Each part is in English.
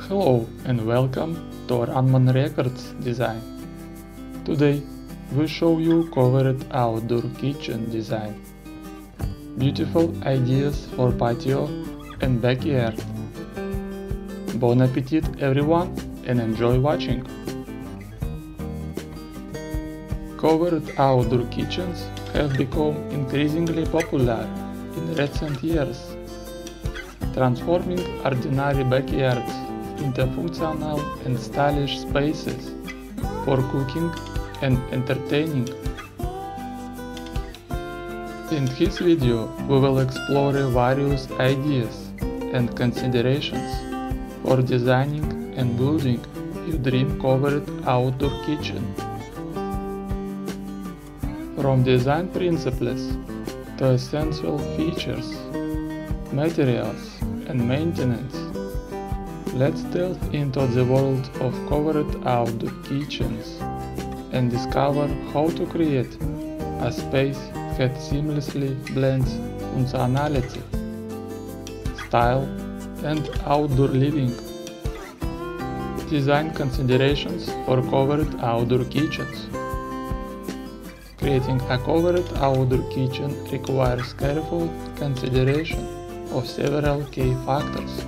Hello and welcome to Runman Records design. Today we show you covered outdoor kitchen design. Beautiful ideas for patio and backyard. Bon appetit everyone and enjoy watching. Covered outdoor kitchens have become increasingly popular in recent years, transforming ordinary backyards into functional and stylish spaces for cooking and entertaining. In this video, we will explore various ideas and considerations for designing and building your dream covered outdoor kitchen. From design principles to essential features, materials, and maintenance, let's delve into the world of covered outdoor kitchens and discover how to create a space that seamlessly blends functionality, style, and outdoor living. Design considerations for covered outdoor kitchens. Creating a covered outdoor kitchen requires careful consideration of several key factors.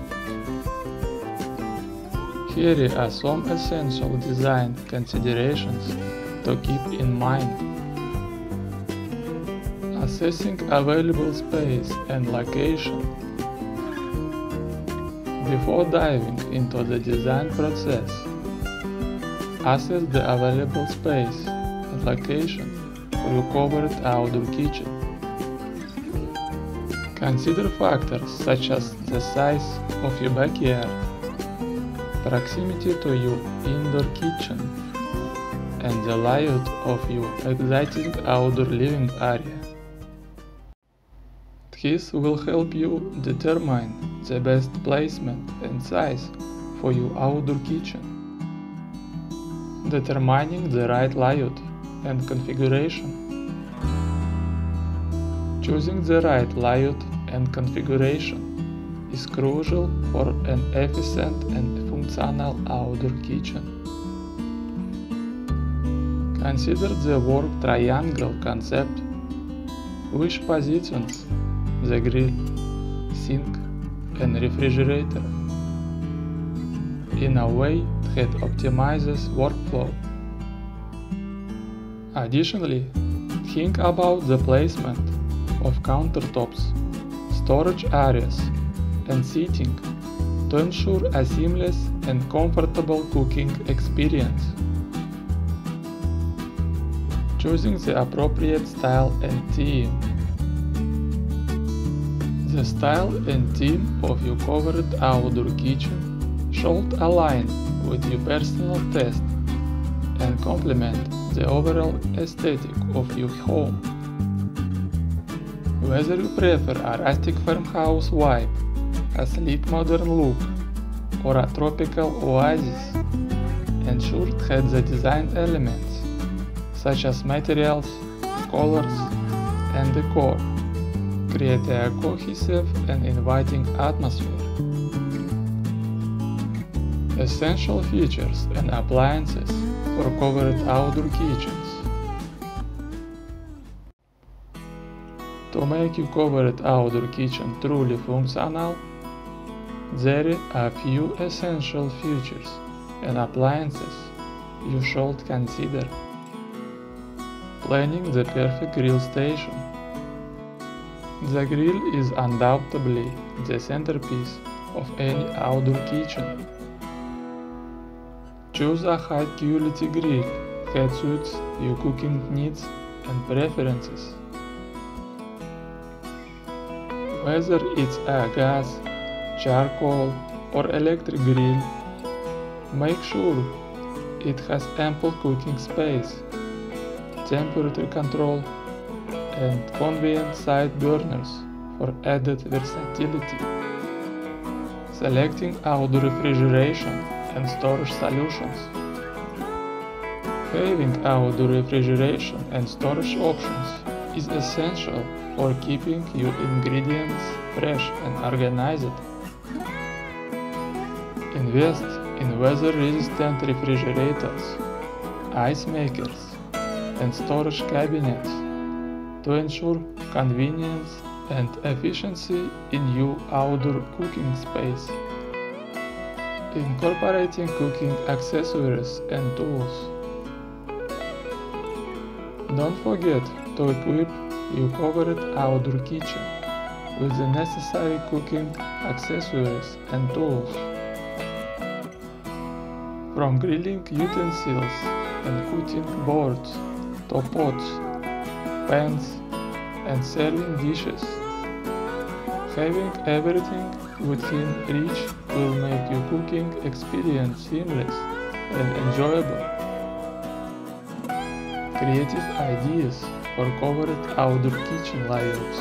Here are some essential design considerations to keep in mind. Assessing available space and location. Before diving into the design process, assess the available space and location for your covered outdoor kitchen. Consider factors such as the size of your backyard, proximity to your indoor kitchen, and the layout of your exciting outdoor living area. This will help you determine the best placement and size for your outdoor kitchen. Determining the right layout and configuration. Choosing the right layout and configuration is crucial for an efficient and functional outdoor kitchen. Consider the work triangle concept, which positions the grill, sink, and refrigerator in a way that optimizes workflow. Additionally, think about the placement of countertops, storage areas, and seating to ensure a seamless and comfortable cooking experience. Choosing the appropriate style and theme. The style and theme of your covered outdoor kitchen should align with your personal taste and complement the overall aesthetic of your home. Whether you prefer a rustic farmhouse vibe, a sleek modern look, or a tropical oasis, ensure that the design elements, such as materials, colors, and decor, create a cohesive and inviting atmosphere. Essential features and appliances for covered outdoor kitchens. To make your covered outdoor kitchen truly functional, there are a few essential features and appliances you should consider. Planning the perfect grill station. The grill is undoubtedly the centerpiece of any outdoor kitchen. Choose a high-quality grill that suits your cooking needs and preferences. Whether it's a gas, charcoal, or electric grill, make sure it has ample cooking space, temperature control, and convenient side burners for added versatility. Selecting outdoor refrigeration and storage solutions. Having outdoor refrigeration and storage options is essential for keeping your ingredients fresh and organized. Invest in weather-resistant refrigerators, ice makers, and storage cabinets to ensure convenience and efficiency in your outdoor cooking space. Incorporating cooking accessories and tools. Don't forget to equip your covered outdoor kitchen with the necessary cooking accessories and tools. From grilling utensils and cutting boards to pots, pans, and serving dishes. Having everything within reach will make your cooking experience seamless and enjoyable. Creative ideas for covered outdoor kitchen layouts.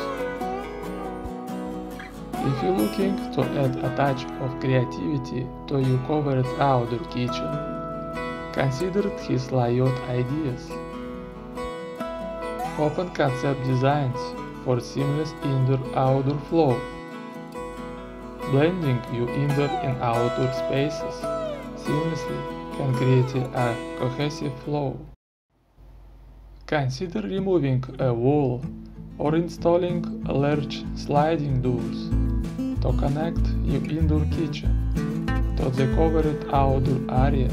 If you're looking to add a touch of creativity to your covered outdoor kitchen, consider his layout ideas. Open concept designs for seamless indoor-outdoor flow. Blending your indoor and outdoor spaces seamlessly can create a cohesive flow. Consider removing a wall or installing large sliding doors to connect your indoor kitchen to the covered outdoor area.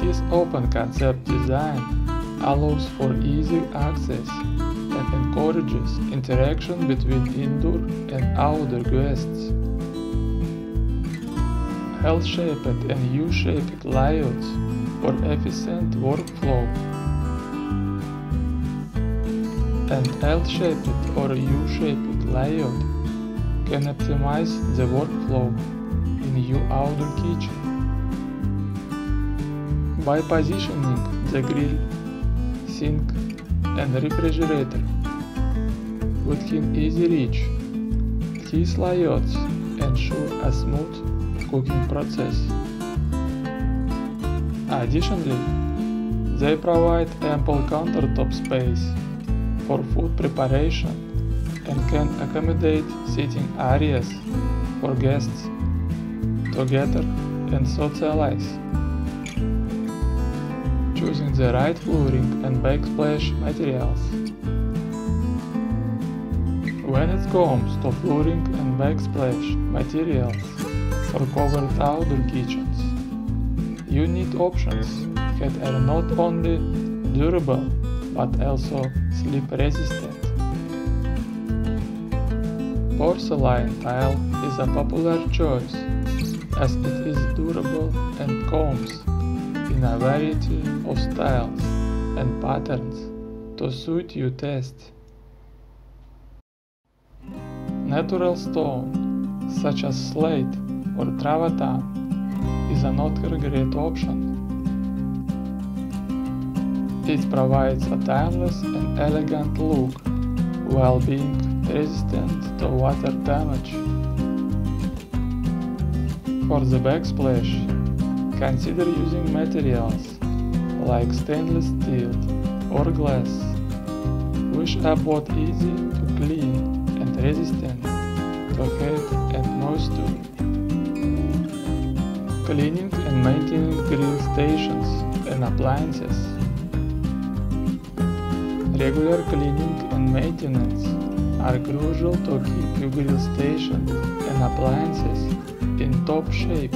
His open concept design allows for easy access and encourages interaction between indoor and outdoor guests. L-shaped and U-shaped layouts for efficient workflow. An L-shaped or U-shaped layout can optimize the workflow in your outdoor kitchen. By positioning the grill, sink, and refrigerator within easy reach, these layouts ensure a smooth cooking process. Additionally, they provide ample countertop space for food preparation and can accommodate seating areas for guests to gather and socialize. Choosing the right flooring and backsplash materials. When it comes to flooring and backsplash materials for covered outdoor kitchens, you need options that are not only durable but also slip resistant. Porcelain tile is a popular choice as it is durable and comes in a variety of styles and patterns to suit your taste. Natural stone, such as slate or travertine, is another great option. It provides a timeless and elegant look while being resistant to water damage. For the backsplash, consider using materials like stainless steel or glass, which are both easy to clean and resistant to heat and moisture. Cleaning and maintaining grill stations and appliances. Regular cleaning and maintenance are crucial to keep your grill station and appliances in top shape.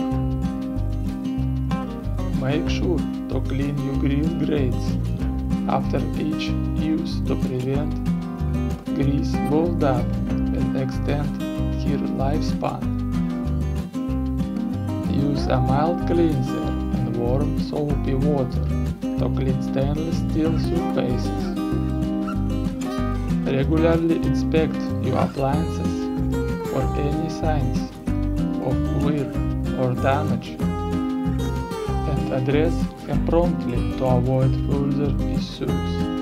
Make sure to clean your grill grates after each use to prevent grease buildup and extend their lifespan. Use a mild cleanser and warm soapy water to clean stainless steel surfaces. Regularly inspect your appliances for any signs of wear or damage and address them promptly to avoid further issues.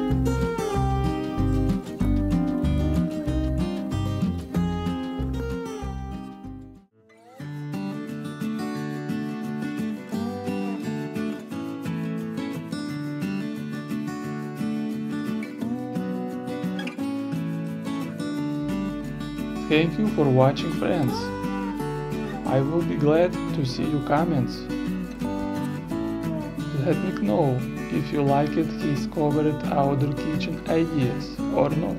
Thank you for watching, friends. I will be glad to see your comments. Let me know if you liked his covered outdoor kitchen ideas or not.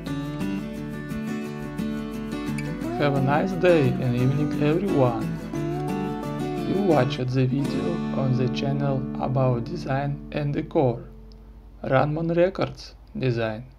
Have a nice day and evening everyone. You watched the video on the channel about design and decor. Runman Records Design.